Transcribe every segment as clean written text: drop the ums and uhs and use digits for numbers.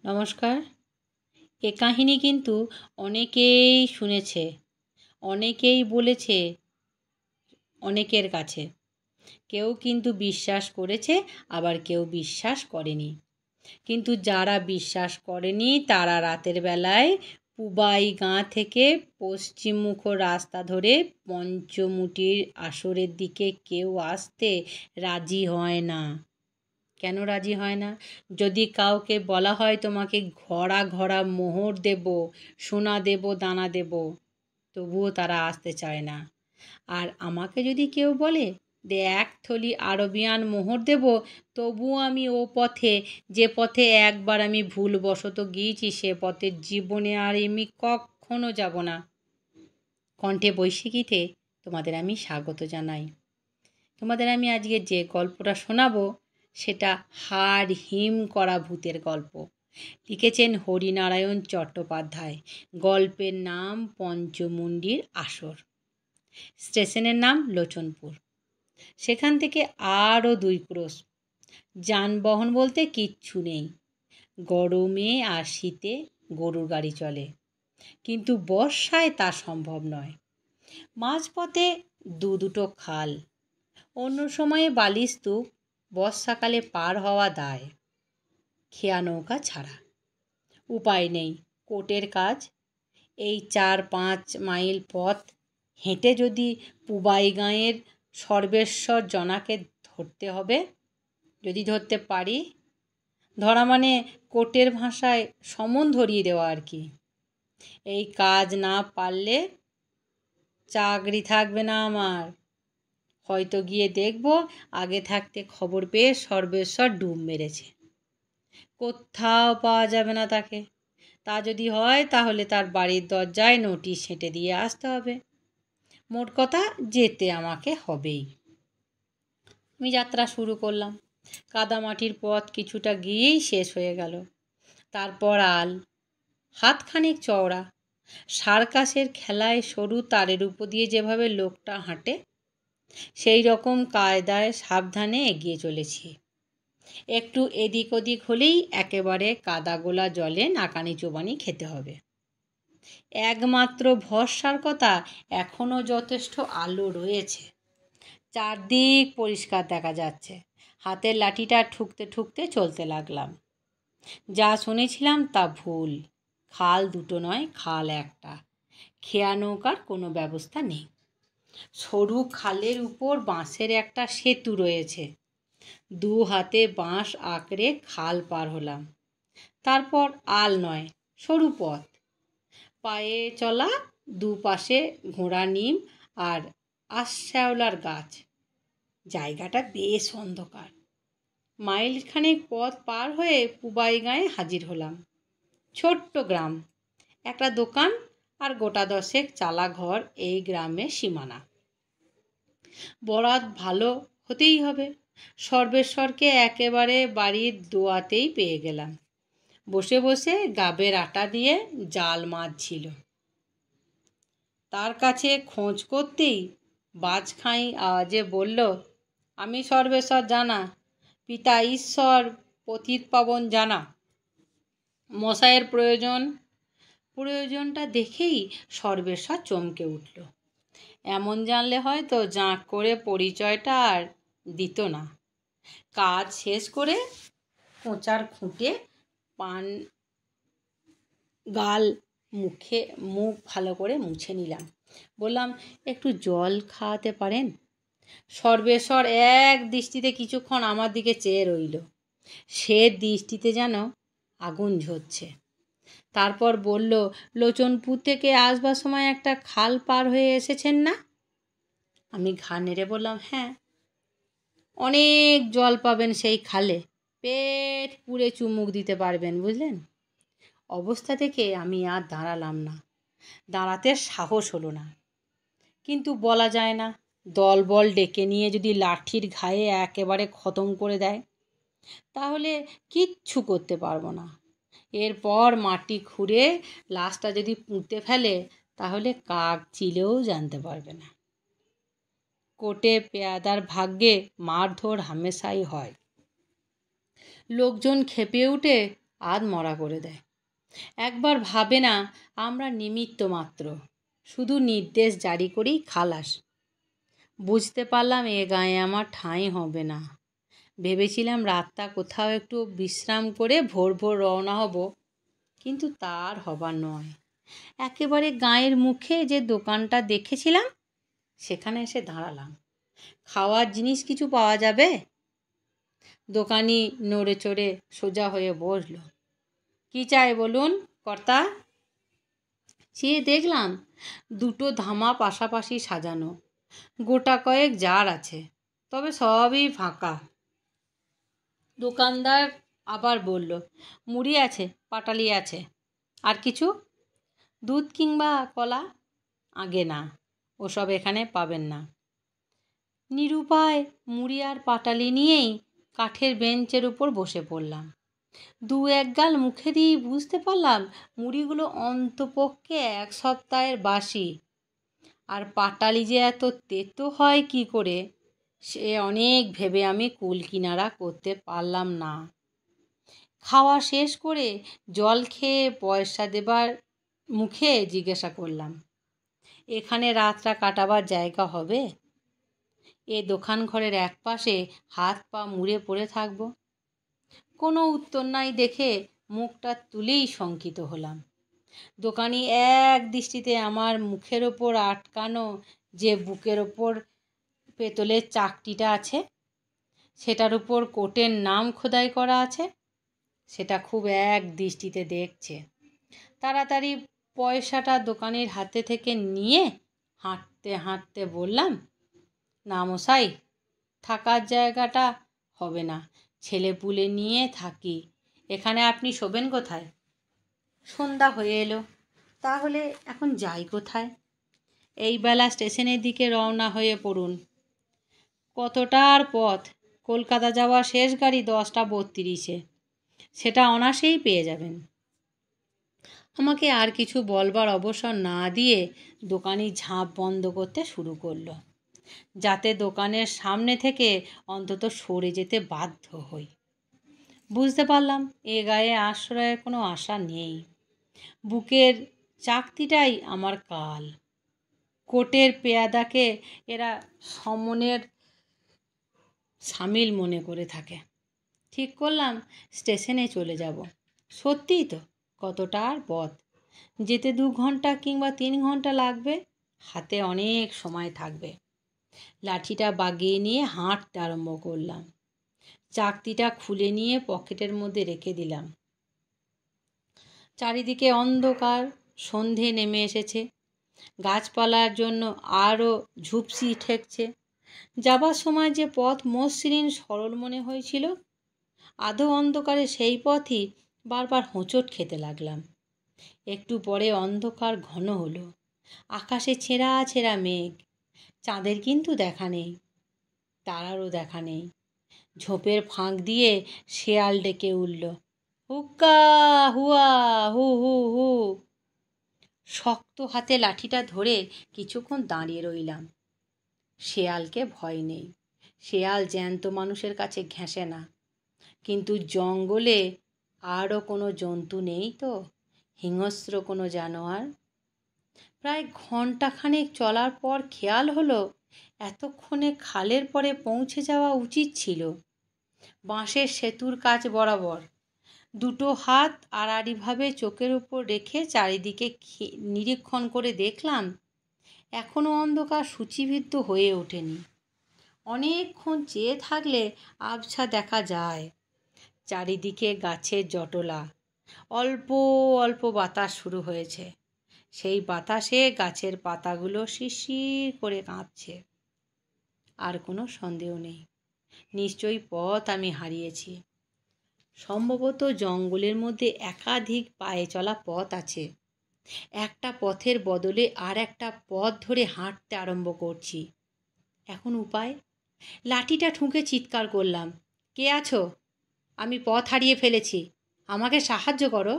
নমস্কার। এ কাহিনী কিন্তু অনেকেই শুনেছে, অনেকেই বলেছে অনেকের কাছে। কেউ কিন্তু বিশ্বাস করেছে, আবার কেউ বিশ্বাস করেনি। কিন্তু যারা বিশ্বাস করেনি তারা রাতের বেলায় পুবাই গাঁ থেকে পশ্চিমমুখ রাস্তা ধরে পঞ্চমুটির আসরের দিকে কেউ আসতে রাজি হয় না। কেন রাজি হয় না? যদি কাউকে বলা হয় তোমাকে ঘড়া ঘড়া মোহর দেব, সোনা দেব, দানা দেব, তবুও তারা আসতে চায় না। আর আমাকে যদি কেউ বলে যে 1 থলি আরবিয়ান মোহর দেব, তবুও আমি ও পথে, যে পথে একবার আমি ভুলবশত গিয়েছি, সে পথে জীবনে আর আমি কখনো যাব না। কণ্ঠে বৈশাখীতে তোমাদের আমি স্বাগত জানাই। তোমাদের আমি আজকে যে গল্পটা শোনাবো সেটা হাড় হিম করা ভূতের গল্প। লিখেছেন হরিনারায়ণ চট্টোপাধ্যায়। গল্পের নাম পঞ্চমুণ্ডির আসর। স্টেশনের নাম লোচনপুর। সেখান থেকে আরও 2 ক্রোশ। যানবাহন বলতে কিচ্ছু নেই। গরমে আর শীতে গরুর গাড়ি চলে, কিন্তু বর্ষায় তা সম্ভব নয়। মাঝপথে দুটো খাল, অন্য সময়ে বালিস্তূপ, বর্ষাকালে পার হওয়া দায়, খেয়া নৌকা ছাড়া। উপায় নেই, কোর্টের কাজ। এই 4-5 মাইল পথ হেঁটে যদি পুবাই গাঁয়ের সর্বেশ্বর জনাকে ধরতে হবে, যদি ধরতে পারি, ধরা মানে কোর্টের ভাষায় সমন ধরিয়ে দেওয়া আর কি। এই কাজ না পারলে চাকরি থাকবে না আমার। হয়তো গিয়ে দেখব আগে থাকতে খবর পেয়ে সর্বেশ্বর ডুব মেরেছে, কোথাও পাওয়া যাবে না তাকে। তা যদি হয় তাহলে তার বাড়ির দরজায় নোটিশ হেঁটে দিয়ে আসতে হবে। মোট কথা, যেতে আমাকে হবেই। আমি যাত্রা শুরু করলাম। কাদামাটির পথ কিছুটা গিয়েই শেষ হয়ে গেল। তারপর আল, হাতখানেক চওড়া। সার্কাসের খেলায় সরু তারের উপর দিয়ে যেভাবে লোকটা হাঁটে, সেই রকম কায়দায় সাবধানে এগিয়ে চলেছি। একটু এদিক ওদিক হলেই একেবারে কাদাগোলা জলে নাকানি চোবানি খেতে হবে। একমাত্র ভরসার কথা, এখনও যথেষ্ট আলো রয়েছে, চারদিক পরিষ্কার দেখা যাচ্ছে। হাতের লাঠিটা ঠুকতে ঠুকতে চলতে লাগলাম। যা শুনেছিলাম তা ভুল। খাল 2 নয়, খাল 1টা। খেয়া নৌকার কোনো ব্যবস্থা নেই। সরু খালের উপর বাঁশের একটা সেতু রয়েছে। 2 হাতে বাঁশ আঁকড়ে খাল পার হলাম। তারপর আল নয়, সরু পথ, পায়ে চলা, দুপাশে ঘোড়া নিম আর আশশ্যাওলার গাছ। জায়গাটা বেশ অন্ধকার। মাইলখানেক পথ পার হয়ে পুবাই গাঁয়ে হাজির হলাম। ছোট্ট গ্রাম, একটা দোকান আর গোটা 10 চালা ঘর এই গ্রামের সীমানা। বরাত ভালো হতেই হবে। সর্বেশ্বরকে একেবারে বাড়ির দোয়াতেই পেয়ে গেলাম। বসে বসে গাবের আটা দিয়ে জাল মাজছিল। তার কাছে খোঁজ করতেই বাজখাঁই আওয়াজে বলল, আমি সর্বেশ্বর জানা, পিতা ঈশ্বর পতিতপাবন জানা। মশাইয়ের প্রয়োজনটা দেখেই সর্বেশ্বর চমকে উঠল। এমন জানলে হয়তো জাঁক করে পরিচয়টা আর দিত না। কাজ শেষ করে কোঁচার খুঁটে পান গাল মুখ ভালো করে মুছে নিলাম। বললাম, একটু জল খাওয়াতে পারেন? সর্বেশ্বর এক দৃষ্টিতে কিছুক্ষণ আমার দিকে চেয়ে রইল। সে দৃষ্টিতে যেন আগুন ঝরছে। তারপর বলল, লোচনপুর থেকে আসবার সময় একটা খাল পার হয়ে এসেছেন না? আমি ঘাড় নেড়ে বললাম, হ্যাঁ। অনেক জল পাবেন সেই খালে, পেট পুড়ে চুমুক দিতে পারবেন, বুঝলেন? অবস্থা থেকে আমি আর দাঁড়ালাম না, দাঁড়াতে সাহস হলো না। কিন্তু বলা যায় না, দলবল ডেকে নিয়ে যদি লাঠির ঘায়ে একেবারে খতম করে দেয়, তাহলে কিচ্ছু করতে পারবো না। এরপর মাটি খুঁড়ে লাশটা যদি পুঁতে ফেলে, তাহলে কাক চিলেও জানতে পারবে না। কোর্টে পেয়াদার ভাগ্যে মারধর হামেশাই হয়। লোকজন খেপে উঠে আধমরা করে দেয়। একবার ভাবে না আমরা নিমিত্ত মাত্র, শুধু নির্দেশ জারি করেই খালাস। বুঝতে পারলাম এ গায়ে আমার ঠাঁই হবে না। ভেবেছিলাম রাতটা কোথাও একটু বিশ্রাম করে ভোর ভোর রওনা হব, কিন্তু তার হবার নয়। একেবারে গাঁয়ের মুখে যে দোকানটা দেখেছিলাম সেখানে এসে দাঁড়ালাম। খাওয়ার জিনিস কিছু পাওয়া যাবে? দোকানি নড়ে চড়ে সোজা হয়ে বসল। কি চাই বলুন কর্তা? চেয়ে দেখলাম দুটো ধামা পাশাপাশি সাজানো, গোটা কয়েক জার আছে, তবে সবই ফাঁকা। দোকানদার আবার বলল, মুড়ি আছে, পাটালি আছে। আর কিছু? দুধ কিংবা কলা? আগে না, ওসব এখানে পাবেন না। নিরুপায় মুড়ি আর পাটালি নিয়েই কাঠের বেঞ্চের উপর বসে পড়লাম। দু এক গাল মুখে দিয়েই বুঝতে পারলাম মুড়িগুলো অন্তপক্ষে 1 সপ্তাহের বাসি। আর পাটালি যে এত তেতো হয় কি করে, সে অনেক ভেবে আমি কুল কিনারা করতে পারলাম না। খাওয়া শেষ করে জল খেয়ে পয়সা দেবার মুখে জিজ্ঞাসা করলাম, এখানে রাতটা কাটাবার জায়গা হবে? এ দোকান ঘরের একপাশে হাত পা মুড়ে পড়ে থাকব। কোনো উত্তর নাই দেখে মুখটা তুলেই শঙ্কিত হলাম। দোকানি এক দৃষ্টিতে আমার মুখের ওপর আটকানো যে বুকের ওপর পেতলের চাকতিটা আছে, সেটার উপর কোটের নাম খোদাই করা আছে, সেটা খুব এক দৃষ্টিতে দেখছে। তাড়াতাড়ি পয়সাটা দোকানির হাতে থেকে নিয়ে হাঁটতে হাঁটতে বললাম, না মশাই, থাকার জায়গাটা হবে না, ছেলেপুলে নিয়ে থাকি। এখানে আপনি শোবেন কোথায়? সন্ধ্যা হয়ে এলো, তাহলে এখন যাই কোথায়? এই বেলা স্টেশনের দিকে রওনা হয়ে পড়ুন। কতটার পথ? কলকাতা যাওয়া শেষ গাড়ি 10:32, সেটা অনায়াসেই পেয়ে যাবেন। আমাকে আর কিছু বলবার অবসর না দিয়ে দোকানি ঝাঁপ বন্ধ করতে শুরু করলো, যাতে দোকানের সামনে থেকে অন্তত সরে যেতে বাধ্য হই। বুঝতে পারলাম এ গায়ে আশ্রয়ের কোনো আশা নেই। বুকের চাকতিটাই আমার কাল। কোটের পেয়াদাকে এরা সমনের সামিল মনে করে থাকে। ঠিক করলাম স্টেশনে চলে যাব। সত্যিই তো, কতটার পথ? যেতে 2 ঘন্টা কিংবা 3 ঘন্টা লাগবে। হাতে অনেক সময় থাকবে। লাঠিটা বাগিয়ে নিয়ে হাঁটতে আরম্ভ করলাম। চাকতিটা খুলে নিয়ে পকেটের মধ্যে রেখে দিলাম। চারিদিকে অন্ধকার, সন্ধে নেমে এসেছে। গাছপালার জন্য আরও ঝুপসি ঠেকছে। যাবার সময় যে পথ মসৃণ সরল মনে হয়েছিল, আধো অন্ধকারে সেই পথই বারবার হোঁচট খেতে লাগলাম। একটু পরে অন্ধকার ঘন হলো। আকাশে ছেঁড়া ছেঁড়া মেঘ। চাঁদের কিন্তু দেখা নেই, তারারও দেখা নেই। ঝোপের ফাঁক দিয়ে শেয়াল ডেকে উঠল, হুক্কা হুয়া হু হু হু। শক্ত হাতে লাঠিটা ধরে কিছুক্ষণ দাঁড়িয়ে রইলাম। শেয়ালকে ভয় নেই, শেয়াল জ্যান্ত মানুষের কাছে ঘেঁষে না। কিন্তু জঙ্গলে আরও কোনো জন্তু নেই তো, হিংস্র কোনো জানোয়ার? প্রায় ঘণ্টাখানেক চলার পর খেয়াল হলো এতক্ষণে খালের পরে পৌঁছে যাওয়া উচিত ছিল। বাঁশের সেতুর কাছ বরাবর। দুটো হাত আড়াআড়িভাবে চোখের উপর রেখে চারিদিকে নিরীক্ষণ করে দেখলাম এখনও অন্ধকার সূচিবিদ্ধ হয়ে ওঠেনি। অনেকক্ষণ চেয়ে থাকলে আবছা দেখা যায়। চারিদিকে গাছের জটলা। অল্প অল্প বাতাস শুরু হয়েছে। সেই বাতাসে গাছের পাতাগুলো শিরশির করে কাঁপছে। আর কোনো সন্দেহ নেই, নিশ্চয়ই পথ আমি হারিয়েছি। সম্ভবত জঙ্গলের মধ্যে একাধিক পায়ে চলা পথ আছে। একটা পথের বদলে আর একটা পথ ধরে হাঁটতে আরম্ভ করছি। এখন উপায়? লাঠিটা ঠুকে চিৎকার করলাম, কে আছো? আমি পথ হারিয়ে ফেলেছি, আমাকে সাহায্য করো।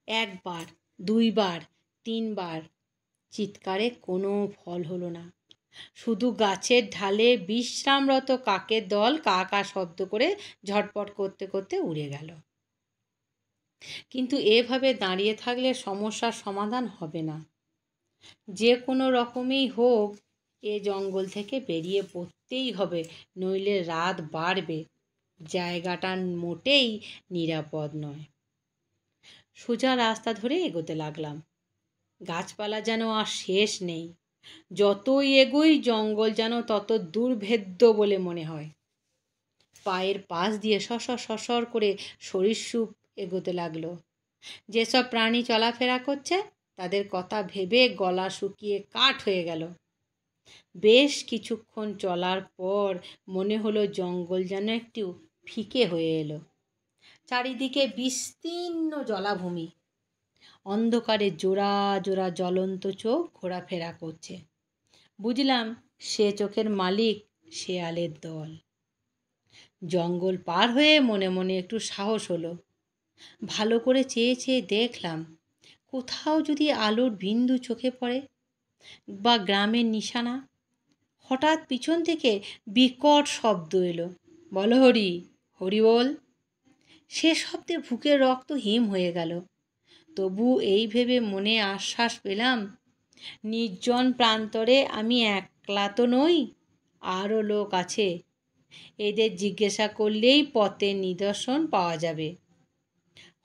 1 বার, 2 বার, 3 বার। চিৎকারে কোনো ফল হলো না। শুধু গাছের ঢালে বিশ্রামরত কাকের দল কা কা শব্দ করে ঝটপট করতে করতে উড়ে গেল। কিন্তু এভাবে দাঁড়িয়ে থাকলে সমস্যার সমাধান হবে না। যে কোনো রকমেই হোক এ জঙ্গল থেকে বেরিয়ে পড়তেই হবে, নইলে রাত বাড়বে। জায়গাটা মোটেই নিরাপদ নয়। সোজা রাস্তা ধরে এগোতে লাগলাম। গাছপালা যেন আর শেষ নেই। যতই এগোই জঙ্গল যেন তত দুর্ভেদ্য বলে মনে হয়। পায়ের পাশ দিয়ে সসর করে সরীসৃপ এগোতে লাগলো। যেসব প্রাণী চলাফেরা করছে তাদের কথা ভেবে গলা শুকিয়ে কাঠ হয়ে গেল। বেশ কিছুক্ষণ চলার পর মনে হলো জঙ্গল যেন একটু ফিকে হয়ে এলো। চারিদিকে বিস্তীর্ণ জলাভূমি, অন্ধকারে জোড়া জোড়া জ্বলন্ত চোখ ঘোরাফেরা করছে। বুঝলাম সে চোখের মালিক শেয়ালের দল। জঙ্গল পার হয়ে মনে মনে একটু সাহস হলো। ভালো করে চেয়ে চেয়ে দেখলাম কোথাও যদি আলোর বিন্দু চোখে পড়ে বা গ্রামের নিশানা। হঠাৎ পিছন থেকে বিকট শব্দ এলো, বলো হরি, হরি বল। সে শব্দে বুকের রক্ত হিম হয়ে গেল। তবু এই ভেবে মনে আশ্বাস পেলাম, নির্জন প্রান্তরে আমি একলা তো নই, আরও লোক আছে। এদের জিজ্ঞাসা করলেই পথের নিদর্শন পাওয়া যাবে।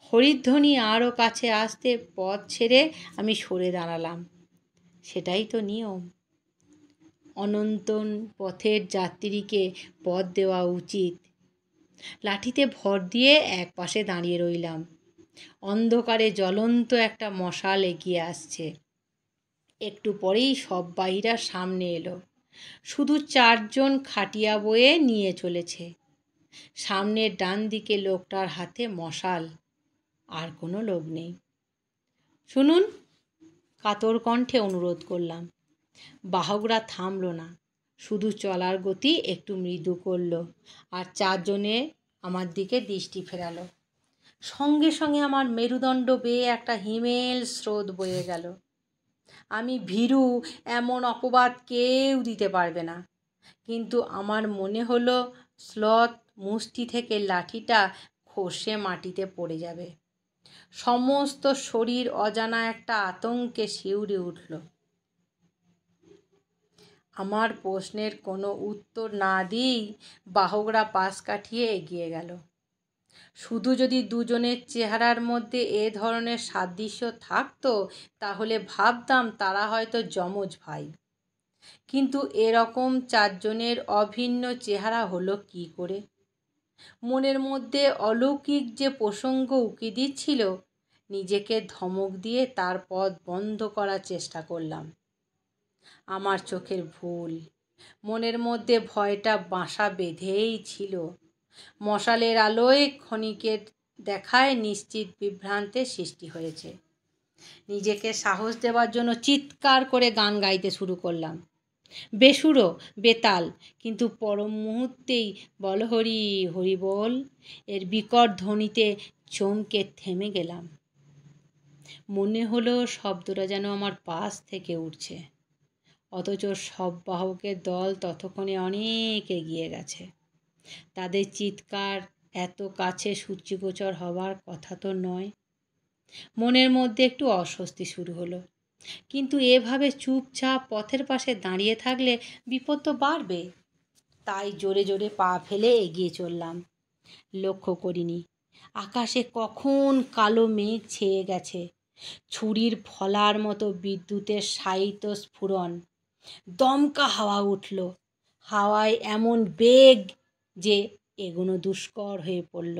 হরিধ্বনি আরও কাছে আসতে পথ ছেড়ে আমি সরে দাঁড়ালাম। সেটাই তো নিয়ম। অনন্তন পথের যাত্রীকে পথ দেওয়া উচিত। লাঠিতে ভর দিয়ে এক পাশে দাঁড়িয়ে রইলাম। অন্ধকারে জ্বলন্ত একটা মশাল এগিয়ে আসছে। একটু পরেই সব বাহিরা সামনে এলো। শুধু 4 জন খাটিয়া বয়ে নিয়ে চলেছে। সামনের ডান দিকে লোকটার হাতে মশাল, আর কোনো লোক নেই। শুনুন, কাতর কণ্ঠে অনুরোধ করলাম। বাহকরা থামল না, শুধু চলার গতি একটু মৃদু করল আর 4 জনে আমার দিকে দৃষ্টি ফেরালো। সঙ্গে সঙ্গে আমার মেরুদণ্ড বেয়ে একটা হিমেল স্রোত বয়ে গেল। আমি ভীরু, এমন অপবাদ কেউ দিতে পারবে না। কিন্তু আমার মনে হলো স্লথ মুষ্টি থেকে লাঠিটা খসে মাটিতে পড়ে যাবে। সমস্ত শরীর অজানা একটা আতঙ্কে শিউরে উঠল। আমার প্রশ্নের কোনো উত্তর না দিয়েই বাহকরা পাশ কাটিয়ে এগিয়ে গেল। শুধু যদি দুজনের চেহারার মধ্যে এ ধরনের সাদৃশ্য থাকতো তাহলে ভাবতাম তারা হয়তো যমজ ভাই। কিন্তু এরকম 4 জনের অভিন্ন চেহারা হলো কি করে? মনের মধ্যে অলৌকিক যে প্রসঙ্গ উকি দিচ্ছিল, নিজেকে ধমক দিয়ে তার পথ বন্ধ করার চেষ্টা করলাম। আমার চোখের ভুল। মনের মধ্যে ভয়টা বাসা বেঁধেই ছিল। মশালের আলোয় ক্ষণিকের দেখায় নিশ্চিত বিভ্রান্তের সৃষ্টি হয়েছে। নিজেকে সাহস দেওয়ার জন্য চিৎকার করে গান গাইতে শুরু করলাম। বেসুরো, বেতাল, কিন্তু পর মুহূর্তেই বল হরি, হরি বল এর বিকট ধ্বনিতে চমকে থেমে গেলাম। মনে হলো শব্দটা যেন আমার পাশ থেকে উঠছে। অথচ সব বাহকের দল ততক্ষণে অনেক এগিয়ে গেছে। তাদের চিৎকার এত কাছে সূচিগোচর হওয়ার কথা তো নয়। মনের মধ্যে একটু অস্বস্তি শুরু হলো। কিন্তু এভাবে চুপচাপ পথের পাশে দাঁড়িয়ে থাকলে বিপদ তো বাড়বে। তাই জোরে জোরে পা ফেলে এগিয়ে চললাম। লক্ষ্য করিনি আকাশে কখন কালো মেঘ ছেয়ে গেছে। ছুরির ফলার মতো বিদ্যুতের শায়িত স্ফুরণ। দমকা হাওয়া উঠল। হাওয়ায় এমন বেগ যে এগোনো দুষ্কর হয়ে পড়ল।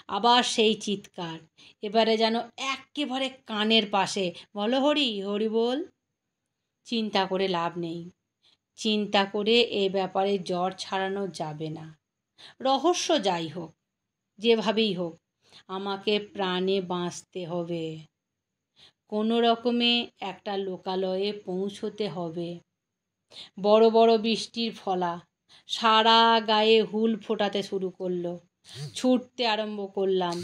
আবার সেই চিৎকার, এবারে যেন একেবারে কানের পাশে, বলো হরি, হরি বল। চিন্তা করে লাভ নেই। চিন্তা করে এ ব্যাপারে জ্বর ছাড়ানো যাবে না। রহস্য যাই হোক, যেভাবেই হোক, আমাকে প্রাণে বাঁচতে হবে। কোনো রকমে একটা লোকালয়ে পৌঁছতে হবে। বড় বড় বৃষ্টির ফলা সারা গায়ে হুল ফোটাতে শুরু করলো। ছুটতে আরম্ভ করলাম,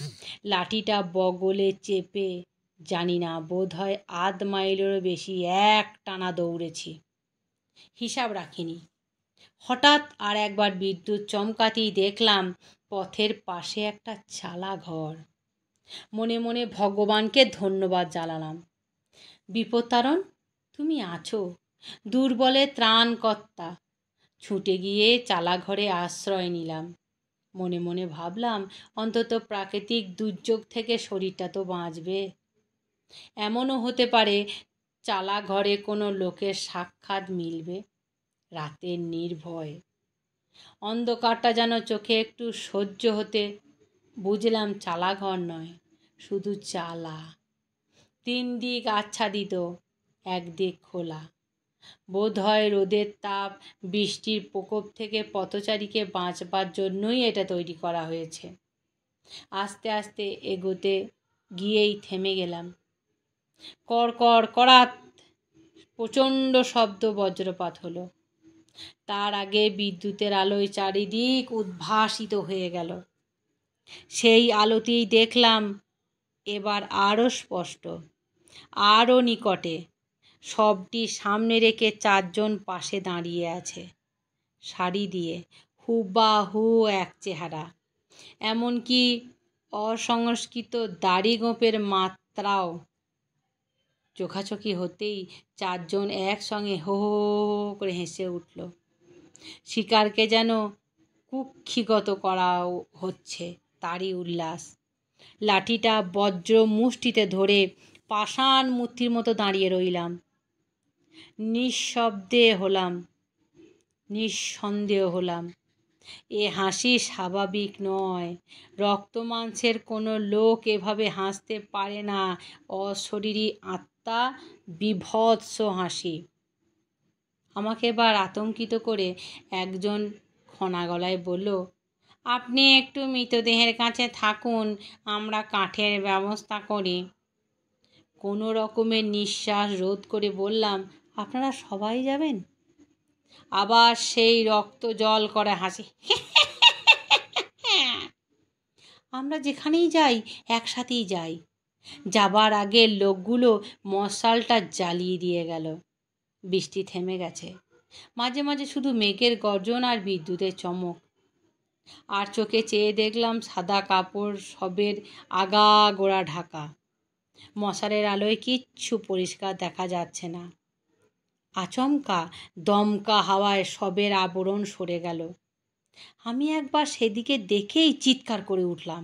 লাঠিটা বগলে চেপে। জানি না, বোধ হয় 1/2 মাইলেরও বেশি এক টানা দৌড়েছি, হিসাব রাখিনি। হঠাৎ আর একবার বিদ্যুৎ চমকাতেই দেখলাম পথের পাশে একটা চালা ঘর। মনে মনে ভগবানকে ধন্যবাদ জানালাম। বিপত্তারণ, তুমি আছো, দুর্বলের ত্রাণকর্তা। ছুটে গিয়ে চালাঘরে আশ্রয় নিলাম। মনে মনে ভাবলাম, অন্তত প্রাকৃতিক দুর্যোগ থেকে শরীরটা তো বাঁচবে। এমনও হতে পারে চালাঘরে কোনো লোকের সাক্ষাৎ মিলবে রাতের নির্ভয়। অন্ধকারটা যেন চোখে একটু সহ্য হতে বুঝলাম চালাঘর নয়, শুধু চালা। 3 দিক আচ্ছাদিত, একদিক খোলা। বোধ হয় রোদের তাপ, বৃষ্টির প্রকোপ থেকে পথচারীকে বাঁচবার জন্যই এটা তৈরি করা হয়েছে। আস্তে আস্তে এগোতে গিয়েই থেমে গেলাম। কড়কড় কড়াত প্রচণ্ড শব্দ বজ্রপাত হলো। তার আগে বিদ্যুতের আলোয় চারিদিক উদ্ভাসিত হয়ে গেল। সেই আলোতেই দেখলাম এবার আরও স্পষ্ট, আরও নিকটে। সবটি সামনে রেখে 4 জন পাশে দাঁড়িয়ে আছে, সারি দিয়ে, হুবাহু এক চেহারা। এমনকি অসংস্কৃত দাড়ি গোঁফের মাত্রাও। চোখাচোখি হতেই 4 জন একসঙ্গে হো হো করে হেসে উঠল। শিকারকে যেন কুক্ষিগত করা হচ্ছে তারই উল্লাস। লাঠিটা বজ্র মুষ্টিতে ধরে পাষাণ মূর্তির মতো দাঁড়িয়ে রইলাম। নিঃসন্দেহ হলাম এ হাসি স্বাভাবিক নয়। রক্ত মাংসের কোনো লোক এভাবে হাসতে পারে না। অশরীরী আত্মা বীভৎস হাসি। আমাকে এবার আতঙ্কিত করে একজন খনা গলায় বলল, আপনি একটু মৃতদেহের কাছে থাকুন, আমরা কাঠের ব্যবস্থা করি। কোনো রকমের নিঃশ্বাস রোধ করে বললাম, আপনারা সবাই যাবেন? আবার সেই রক্ত জল করে হাসি। আমরা যেখানেই যাই একসাথেই যাই। যাবার আগে লোকগুলো মশালটা জ্বালিয়ে দিয়ে গেল। বৃষ্টি থেমে গেছে। মাঝে মাঝে শুধু মেঘের গর্জন আর বিদ্যুতের চমক। আর চোখে চেয়ে দেখলাম সাদা কাপড় সবের আগাগোড়া ঢাকা। মশালের আলোয় কিচ্ছু পরিষ্কার দেখা যাচ্ছে না। আচমকা দমকা হাওয়ায় সবের আবরণ সরে গেল। আমি একবার সেদিকে দেখেই চিৎকার করে উঠলাম।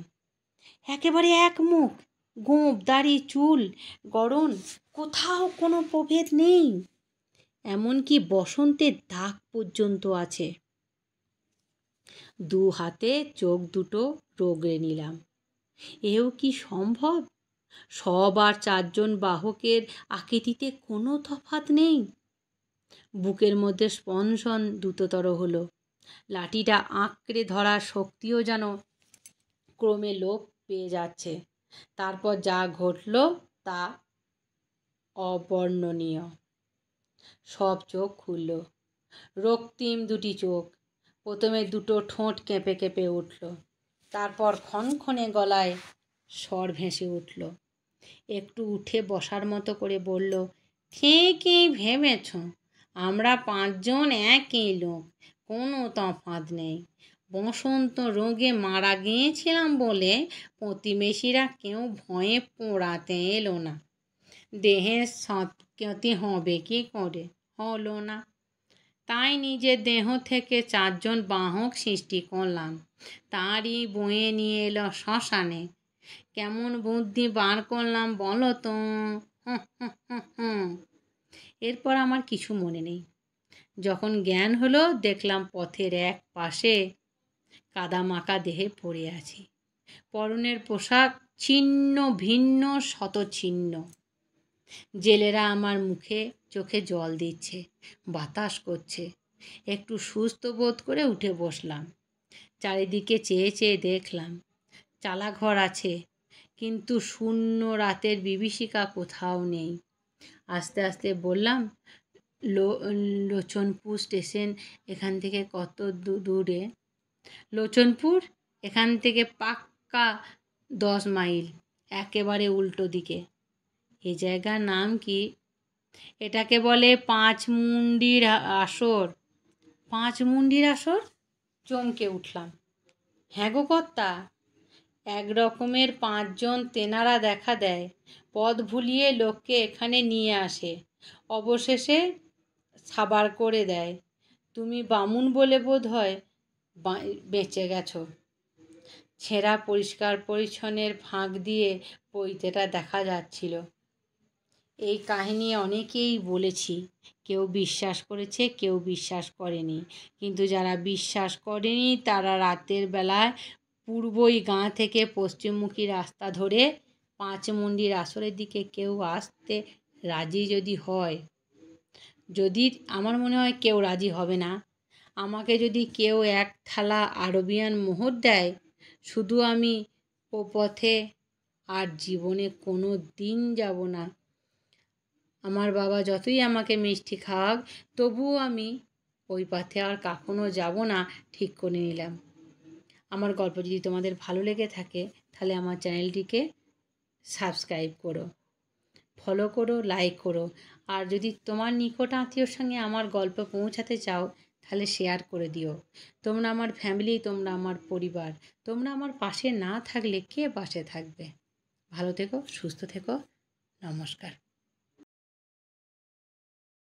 একেবারে একমুখ, গোঁফ, দাড়ি, চুল, গড়ন, কোথাও কোনো প্রভেদ নেই। এমনকি বসন্তের দাগ পর্যন্ত আছে। 2 হাতে চোখ দুটো রগড়ে নিলাম। এও কি সম্ভব? সব আর 4 জন বাহকের আকৃতিতে কোনো তফাৎ নেই। বুকের মধ্যে স্পন্দন দ্রুততর হলো। লাঠিটা আঁকড়ে ধরার শক্তিও যেন ক্রমে লোপ পেয়ে যাচ্ছে। তারপর যা ঘটল তা অবর্ণনীয়। সব চোখ খুলল। রক্তিম 2টি চোখ। প্রথমে দুটো ঠোঁট কেঁপে কেঁপে উঠল। তারপর ক্ষণক্ষণে গলায় স্বর ভেসে উঠল। একটু উঠে বসার মতো করে বলল, ঠিকই ভেবেছ, আমরা 5 জন একই লোক, কোনো তফাৎ নেই। বসন্ত রোগে মারা গিয়েছিলাম বলে প্রতিবেশীরা কেউ ভয়ে পোড়াতে এলো না। দেহের সৎগতি হবে কি করে? হলো না। তাই নিজের দেহ থেকে 4 জন বাহক সৃষ্টি করলাম। তারই বয়ে নিয়ে এলো শ্মশানে। কেমন বুদ্ধি বার করলাম বলো তো? এরপর আমার কিছু মনে নেই। যখন জ্ঞান হলো দেখলাম পথের এক পাশে কাদামাখা দেহে পড়ে আছি। পরনের পোশাক ছিন্ন ভিন্ন শতছিন্ন। জেলেরা আমার মুখে চোখে জল দিচ্ছে, বাতাস করছে। একটু সুস্থ বোধ করে উঠে বসলাম। চারিদিকে চেয়ে চেয়ে দেখলাম চালাঘর আছে, কিন্তু শূন্য রাতের বিভীষিকা কোথাও নেই। আস্তে আস্তে বললাম, লোচনপুর স্টেশন এখান থেকে কত দূরে? লোচনপুর এখান থেকে পাক্কা 10 মাইল, একেবারে উল্টো দিকে। এই জায়গার নাম কি? এটাকে বলে 5 মুন্ডির আসর। 5 মুন্ডির আসর? চমকে উঠলাম। হ্যাঁ গো কর্তা, এক রকমের 5 জন তেনারা দেখা দেয়, পথ ভুলিয়ে লোককে এখানে নিয়ে আসে, অবশেষে সাবার করে দেয়। তুমি বামুন বলে বোধ হয় বেঁচে গেছো। ছেঁড়া পরিষ্কার পরিচ্ছন্নের ফাঁক দিয়ে পৈতেটা দেখা যাচ্ছিল। এই কাহিনী অনেকেই বলেছি, কেউ বিশ্বাস করেছে, কেউ বিশ্বাস করেনি। কিন্তু যারা বিশ্বাস করেনি তারা রাতের বেলায় পূর্বই গাঁ থেকে পশ্চিমমুখী রাস্তা ধরে 5 মন্দির আসরের দিকে কেউ আসতে রাজি যদি হয়, যদি আমার মনে হয় কেউ রাজি হবে না, আমাকে যদি কেউ 1 থালা আরবিয়ান মোহর দেয়, শুধু আমি ও পথে আর জীবনে কোনো দিন যাব না। আমার বাবা যতই আমাকে মিষ্টি খাওয়াক, তবুও আমি ওই পথে আর কখনো যাব না ঠিক করে নিলাম। আমার গল্প যদি তোমাদের ভালো লেগে থাকে তাহলে আমার চ্যানেলটিকে সাবস্ক্রাইব করো, ফলো করো, লাইক করো। আর যদি তোমার নিকট আত্মীয়র সঙ্গে আমার গল্প পৌঁছাতে চাও তাহলে শেয়ার করে দিও। তোমরা আমার ফ্যামিলি, তোমরা আমার পরিবার, তোমরা আমার পাশে না থাকলে কে পাশে থাকবে? ভালো থেকো, সুস্থ থেকো, নমস্কার।